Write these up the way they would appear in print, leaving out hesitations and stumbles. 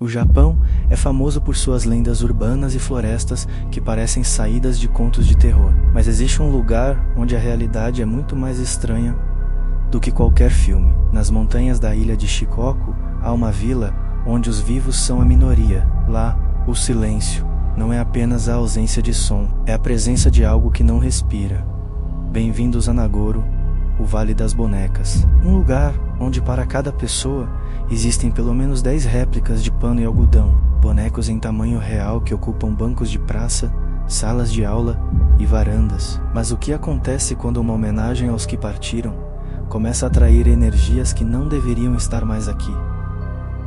O Japão é famoso por suas lendas urbanas e florestas que parecem saídas de contos de terror. Mas existe um lugar onde a realidade é muito mais estranha do que qualquer filme. Nas montanhas da ilha de Shikoku, há uma vila onde os vivos são a minoria. Lá, o silêncio não é apenas a ausência de som, é a presença de algo que não respira. Bem-vindos a Nagoro, o Vale das Bonecas. Um lugar onde para cada pessoa existem pelo menos 10 réplicas de pano e algodão. Bonecos em tamanho real que ocupam bancos de praça, salas de aula e varandas. Mas o que acontece quando uma homenagem aos que partiram começa a atrair energias que não deveriam estar mais aqui?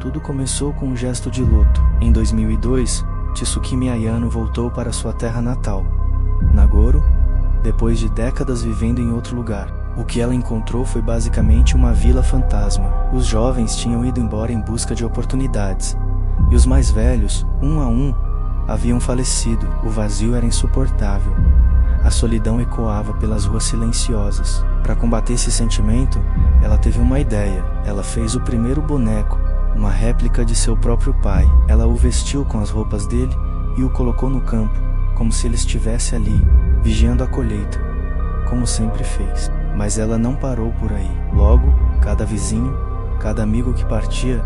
Tudo começou com um gesto de luto. Em 2002, Tsukimi Ayano voltou para sua terra natal, Nagoro, depois de décadas vivendo em outro lugar. O que ela encontrou foi basicamente uma vila fantasma. Os jovens tinham ido embora em busca de oportunidades, e os mais velhos, um a um, haviam falecido. O vazio era insuportável. A solidão ecoava pelas ruas silenciosas. Para combater esse sentimento, ela teve uma ideia. Ela fez o primeiro boneco, uma réplica de seu próprio pai. Ela o vestiu com as roupas dele e o colocou no campo, como se ele estivesse ali, vigiando a colheita, como sempre fez. Mas ela não parou por aí. Logo, cada vizinho, cada amigo que partia,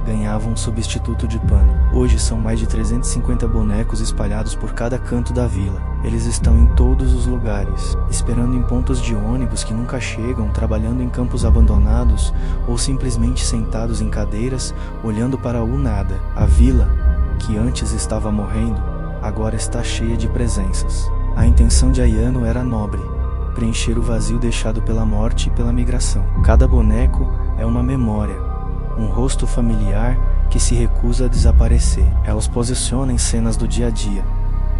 ganhava um substituto de pano. Hoje são mais de 350 bonecos espalhados por cada canto da vila. Eles estão em todos os lugares, esperando em pontos de ônibus que nunca chegam, trabalhando em campos abandonados ou simplesmente sentados em cadeiras, olhando para o nada. A vila, que antes estava morrendo, agora está cheia de presenças. A intenção de Ayano era nobre: preencher o vazio deixado pela morte e pela migração. Cada boneco é uma memória, um rosto familiar que se recusa a desaparecer. Ela os posiciona em cenas do dia a dia,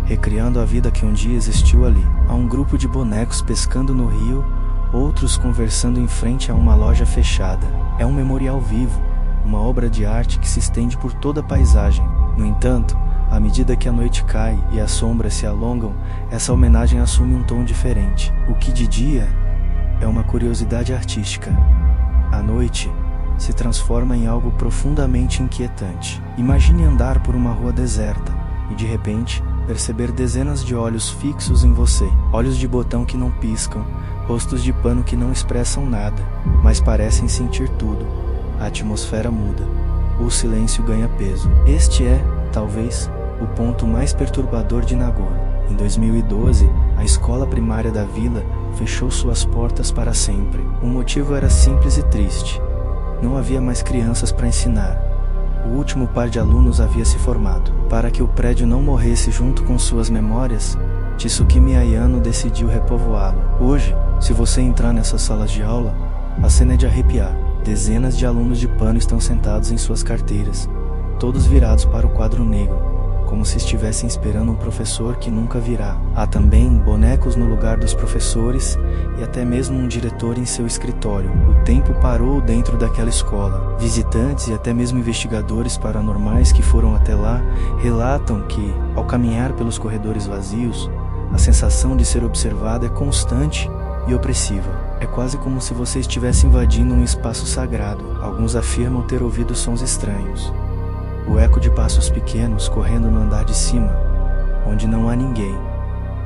recriando a vida que um dia existiu ali. Há um grupo de bonecos pescando no rio, outros conversando em frente a uma loja fechada. É um memorial vivo, uma obra de arte que se estende por toda a paisagem. No entanto, à medida que a noite cai e as sombras se alongam, essa homenagem assume um tom diferente. O que de dia é uma curiosidade artística, à noite se transforma em algo profundamente inquietante. Imagine andar por uma rua deserta e, de repente, perceber dezenas de olhos fixos em você. Olhos de botão que não piscam, rostos de pano que não expressam nada, mas parecem sentir tudo. A atmosfera muda. O silêncio ganha peso. Este é, talvez, o ponto mais perturbador de Nagoro. Em 2012, a escola primária da vila fechou suas portas para sempre. O motivo era simples e triste. Não havia mais crianças para ensinar. O último par de alunos havia se formado. Para que o prédio não morresse junto com suas memórias, Tsukimi Ayano decidiu repovoá-lo. Hoje, se você entrar nessas salas de aula, a cena é de arrepiar. Dezenas de alunos de pano estão sentados em suas carteiras, todos virados para o quadro negro, como se estivessem esperando um professor que nunca virá. Há também bonecos no lugar dos professores e até mesmo um diretor em seu escritório. O tempo parou dentro daquela escola. Visitantes e até mesmo investigadores paranormais que foram até lá relatam que, ao caminhar pelos corredores vazios, a sensação de ser observado é constante e opressiva. É quase como se você estivesse invadindo um espaço sagrado. Alguns afirmam ter ouvido sons estranhos. O eco de passos pequenos correndo no andar de cima, onde não há ninguém,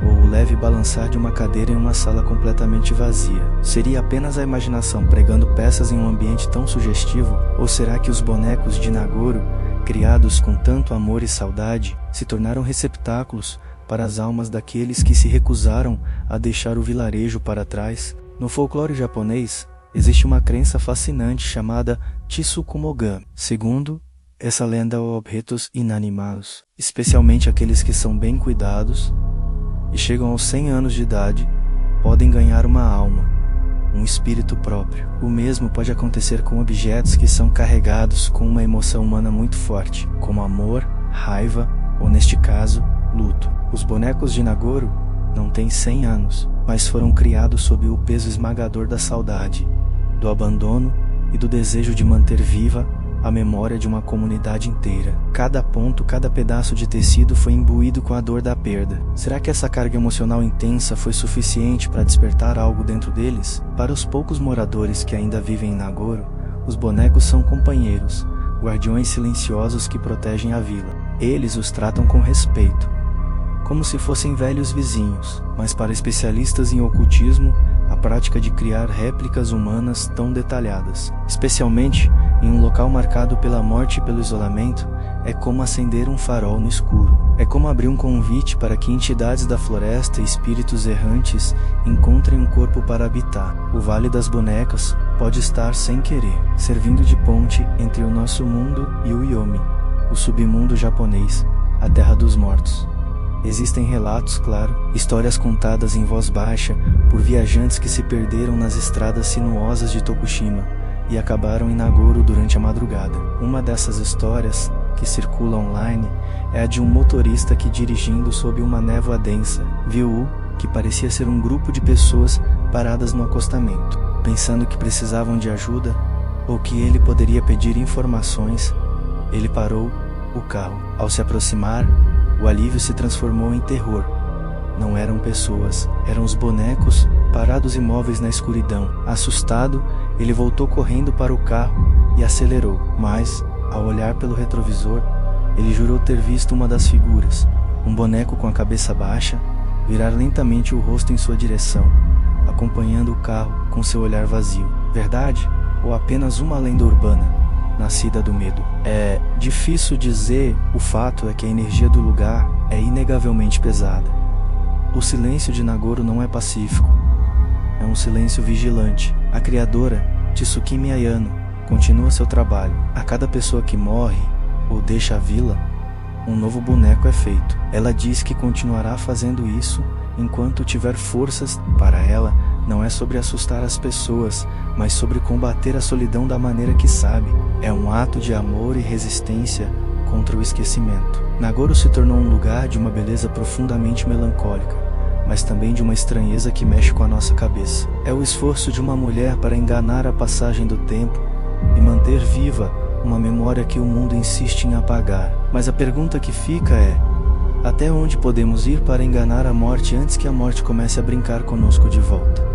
ou o leve balançar de uma cadeira em uma sala completamente vazia. Seria apenas a imaginação pregando peças em um ambiente tão sugestivo? Ou será que os bonecos de Nagoro, criados com tanto amor e saudade, se tornaram receptáculos para as almas daqueles que se recusaram a deixar o vilarejo para trás? No folclore japonês, existe uma crença fascinante chamada Tsukumogami. Segundo essa lenda, objetos inanimados, especialmente aqueles que são bem cuidados e chegam aos 100 anos de idade, podem ganhar uma alma, um espírito próprio. O mesmo pode acontecer com objetos que são carregados com uma emoção humana muito forte, como amor, raiva ou, neste caso, luto. Os bonecos de Nagoro não têm 100 anos, mas foram criados sob o peso esmagador da saudade, do abandono e do desejo de manter viva a memória de uma comunidade inteira. Cada ponto, cada pedaço de tecido foi imbuído com a dor da perda. Será que essa carga emocional intensa foi suficiente para despertar algo dentro deles? Para os poucos moradores que ainda vivem em Nagoro, os bonecos são companheiros, guardiões silenciosos que protegem a vila. Eles os tratam com respeito, como se fossem velhos vizinhos, mas para especialistas em ocultismo, a prática de criar réplicas humanas tão detalhadas, especialmente em um local marcado pela morte e pelo isolamento, é como acender um farol no escuro. É como abrir um convite para que entidades da floresta e espíritos errantes encontrem um corpo para habitar. O Vale das Bonecas pode estar, sem querer, servindo de ponte entre o nosso mundo e o Yomi, o submundo japonês, a Terra dos Mortos. Existem relatos, claro, histórias contadas em voz baixa por viajantes que se perderam nas estradas sinuosas de Tokushima e acabaram em Nagoro durante a madrugada. Uma dessas histórias, que circula online, é a de um motorista que, dirigindo sob uma névoa densa, viu o que parecia ser um grupo de pessoas paradas no acostamento. Pensando que precisavam de ajuda ou que ele poderia pedir informações, ele parou o carro. Ao se aproximar, o alívio se transformou em terror. Não eram pessoas, eram os bonecos, parados imóveis na escuridão. Assustado, ele voltou correndo para o carro e acelerou, mas, ao olhar pelo retrovisor, ele jurou ter visto uma das figuras, um boneco com a cabeça baixa, virar lentamente o rosto em sua direção, acompanhando o carro com seu olhar vazio. Verdade? Ou apenas uma lenda urbana, nascida do medo? É difícil dizer, o fato é que a energia do lugar é inegavelmente pesada. O silêncio de Nagoro não é pacífico, é um silêncio vigilante. A criadora, Tsukimi Ayano, continua seu trabalho. A cada pessoa que morre ou deixa a vila, um novo boneco é feito. Ela diz que continuará fazendo isso enquanto tiver forças. Para ela, não é sobre assustar as pessoas, mas sobre combater a solidão da maneira que sabe. É um ato de amor e resistência contra o esquecimento. Nagoro se tornou um lugar de uma beleza profundamente melancólica, mas também de uma estranheza que mexe com a nossa cabeça. É o esforço de uma mulher para enganar a passagem do tempo e manter viva uma memória que o mundo insiste em apagar. Mas a pergunta que fica é: até onde podemos ir para enganar a morte antes que a morte comece a brincar conosco de volta?